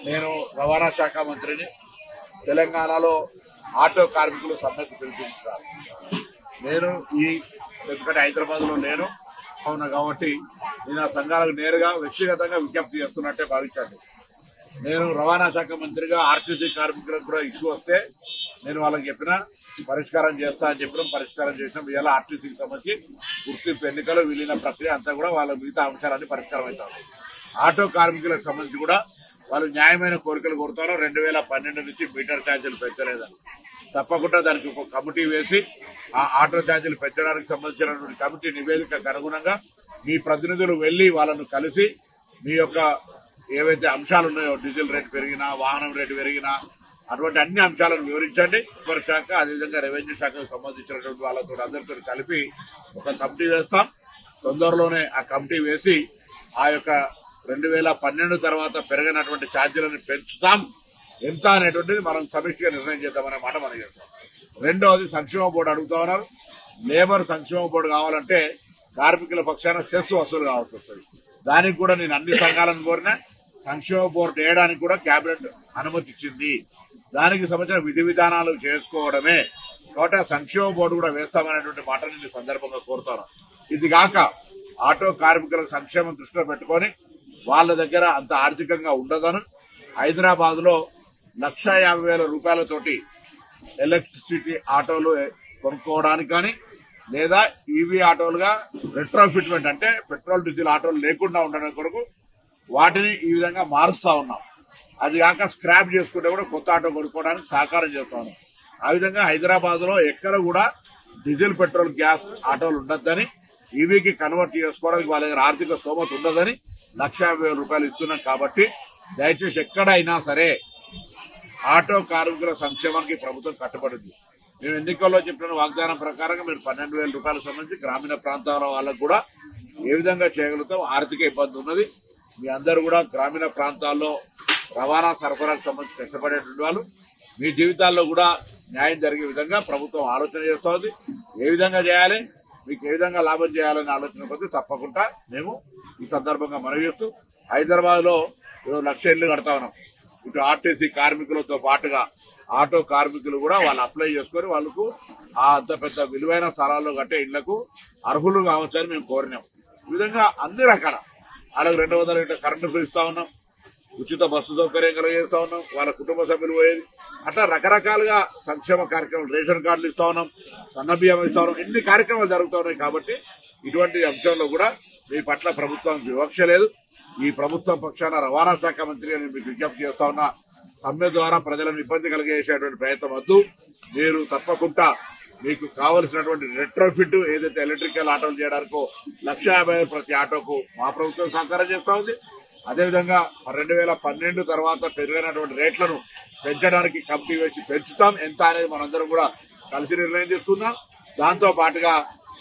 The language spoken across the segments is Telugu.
నేను రవాణా శాఖ మంత్రిని. తెలంగాణలో ఆటో కార్మికులు సమ్మెకు పిలిపించారు. నేను ఎందుకంటే హైదరాబాద్ లో నేను అవునా కాబట్టి నేను ఆ సంఘాలకు నేరుగా వ్యక్తిగతంగా విజ్ఞప్తి చేస్తున్నట్టే భావించండి. నేను రవాణా శాఖ మంత్రిగా ఆర్టీసీ కార్మికులకు కూడా ఇష్యూ వస్తే నేను వాళ్ళకి చెప్పిన పరిష్కారం చేస్తా అని చెప్పిన పరిష్కారం చేసినాం. ఇవాళ ఆర్టీసీకి సంబంధించి గుర్తింపు ఎన్నికలు విలీన ప్రక్రియ అంతా కూడా వాళ్ళ మిగతా అంశాలన్నీ పరిష్కారం అవుతారు. ఆటో కార్మికులకు సంబంధించి కూడా వాళ్ళు న్యాయమైన కోరికలు కోరుతారు. 2012 నుంచి మీటర్ ఛార్జీలు పెంచలేదని తప్పకుండా దానికి ఒక కమిటీ వేసి ఆ ఆటో ఛార్జీలు పెంచడానికి సంబంధించినటువంటి కమిటీ నివేదికకు అనుగుణంగా మీ ప్రతినిధులు వెళ్లి వాళ్ళను కలిసి మీ యొక్క ఏవైతే అంశాలు ఉన్నాయో డీజిల్ రేటు పెరిగినా వాహనం రేటు పెరిగినా అటువంటి అన్ని అంశాలను వివరించండి. లేబర్ శాఖ అదేవిధంగా రెవెన్యూ శాఖకు సంబంధించినటువంటి వాళ్ళతో అందరితో కలిపి ఒక కమిటీ వేస్తాం. తొందరలోనే ఆ కమిటీ వేసి ఆ యొక్క 2012 తర్వాత పెరిగినటువంటి ఛార్జీలను పెంచుతాం ఎంత అనేటువంటిది మనం సమీక్షగా నిర్ణయం చేద్దామనే మాట మనం చేస్తాం. రెండవది సంక్షేమ బోర్డు అడుగుతా ఉన్నారు. లేబర్ సంక్షేమ బోర్డు కావాలంటే కార్మికుల పక్షాన సెస్ వసూలు కావాల్సి వస్తుంది. దానికి కూడా నేను అన్ని సంఘాలను కోరిన సంక్షేమ బోర్డు వేయడానికి కూడా కేబినెట్ అనుమతి ఇచ్చింది. దానికి సంబంధించిన విధి విధానాలు చేసుకోవడమే కాబట్టి ఆ సంక్షేమ బోర్డు కూడా వేస్తామనేటువంటి మాట నేను ఈ సందర్భంగా కోరుతాను. ఇది కాక ఆటో కార్మికుల సంక్షేమం దృష్టిలో పెట్టుకొని వాళ్ళ దగ్గర అంత ఆర్థికంగా ఉండదని హైదరాబాద్ లో 1,50,000 రూపాయలతోటి ఎలక్ట్రిసిటీ ఆటోలు కొనుక్కోవడానికి కానీ లేదా ఈవీ ఆటోలుగా రెట్రోఫిట్మెంట్ అంటే పెట్రోల్ డీజిల్ ఆటోలు లేకుండా ఉండడం కొరకు వాటిని ఈ విధంగా మారుస్తా ఉన్నాం. అది కాక స్క్రాప్ చేసుకుంటే కూడా కొత్త ఆటో కొనుక్కోవడానికి సహకారం చేస్తా ఉన్నాం. ఆ విధంగా హైదరాబాద్ లో ఎక్కడ కూడా డీజిల్ పెట్రోల్ గ్యాస్ ఆటోలు ఉండొద్దని ఈవీకి కన్వర్ట్ చేసుకోవడానికి వాళ్ళ దగ్గర ఆర్థిక స్తోమత ఉండదని 1,50,000 రూపాయలు ఇస్తున్నాం. కాబట్టి దయచేసి ఎక్కడైనా సరే ఆటో కార్మికుల సంక్షేమానికి ప్రభుత్వం కట్టుబడింది. మేము ఎన్నికల్లో చెప్పిన వాగ్దానం ప్రకారంగా మీరు 12,000 రూపాయలకు సంబంధించి గ్రామీణ ప్రాంతాల వాళ్ళకు కూడా ఏ విధంగా చేయగలుగుతాం. ఆర్థిక ఇబ్బంది ఉన్నది. మీ అందరూ కూడా గ్రామీణ ప్రాంతాల్లో రవాణా సరఫరాకు సంబంధించి కష్టపడేటువంటి వాళ్ళు మీ జీవితాల్లో కూడా న్యాయం జరిగే విధంగా ప్రభుత్వం ఆలోచన చేస్తోంది. ఏ విధంగా చేయాలి, మీకు ఏ విధంగా లాభం చేయాలనే ఆలోచన కొద్ది తప్పకుండా మేము ఈ సందర్భంగా మనవి చేస్తూ హైదరాబాద్ లో 1,00,000 ఇళ్లు కడతా ఉన్నాం. ఇటు ఆర్టీసీ కార్మికులతో పాటుగా ఆటో కార్మికులు కూడా వాళ్ళు అప్లై చేసుకుని వాళ్ళకు ఆ అంత పెద్ద విలువైన స్థలాల్లో కట్టే ఇళ్లకు అర్హులు కావచ్చని మేము కోరినాం. ఈ విధంగా అన్ని రకాల వాళ్ళకి 200 యూనిట్ల కరెంటు ఫ్రీ ఇస్తా ఉన్నాం. ఉచిత బస్సు సౌకర్యం కలిగేస్తా ఉన్నాం. వాళ్ళ కుటుంబ సభ్యులు పోయేది అట్లా రకరకాలుగా సంక్షేమ కార్యక్రమాలు రేషన్ కార్డులు ఇస్తా ఉన్నాం. సన్నబియ్యం ఇస్తా ఉన్నాం. ఇన్ని కార్యక్రమాలు జరుగుతూ ఉన్నాయి. కాబట్టి ఇటువంటి అంశంలో కూడా మీ పట్ల ప్రభుత్వం వివక్ష లేదు. ఈ ప్రభుత్వం పక్షాన రవాణా శాఖ మంత్రి అని మీకు విజ్ఞప్తి చేస్తా ఉన్నా. సమ్మె ద్వారా ప్రజలను ఇబ్బంది కలిగేసేటువంటి ప్రయత్నం వద్దు. మీరు తప్పకుండా మీకు కావలసినటువంటి రెట్రోఫిట్ ఏదైతే ఎలక్ట్రికల్ ఆటోలు చేయడానికో 1,50,000 ప్రతి ఆటోకు మా ప్రభుత్వం సహకారం చేస్తా ఉంది. అదేవిధంగా 2012 తర్వాత పెరిగినటువంటి రేట్లను పెంచడానికి కమిటీ వేసి పెంచుతాం. ఎంత అనేది మనందరం కూడా కలిసి నిర్ణయం తీసుకుందాం. దాంతో పాటుగా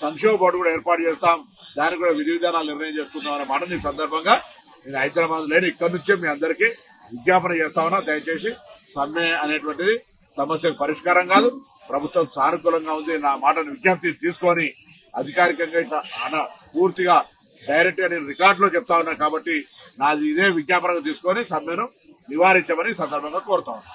సంక్షేమ బోర్డు కూడా ఏర్పాటు చేస్తాం. దానికి కూడా విధి విధానాలు నిర్ణయం చేసుకుందాం అనే మాట ఈ సందర్భంగా నేను హైదరాబాద్ లేని ఇక్కడి నుంచే మీ అందరికీ విజ్ఞాపన చేస్తా ఉన్నా. దయచేసి సమ్మె అనేటువంటిది సమస్యకు పరిష్కారం కాదు. ప్రభుత్వం సానుకూలంగా ఉంది. నా మాటను విజ్ఞప్తి తీసుకొని అధికారికంగా ఇట్లా పూర్తిగా డైరెక్ట్ గా నేను రికార్డులో చెప్తా ఉన్నా. కాబట్టి నాది ఇదే విజ్ఞాపనగా తీసుకొని సమ్మెను నివారించమని ఈ సందర్భంగా కోరుతా ఉన్నా.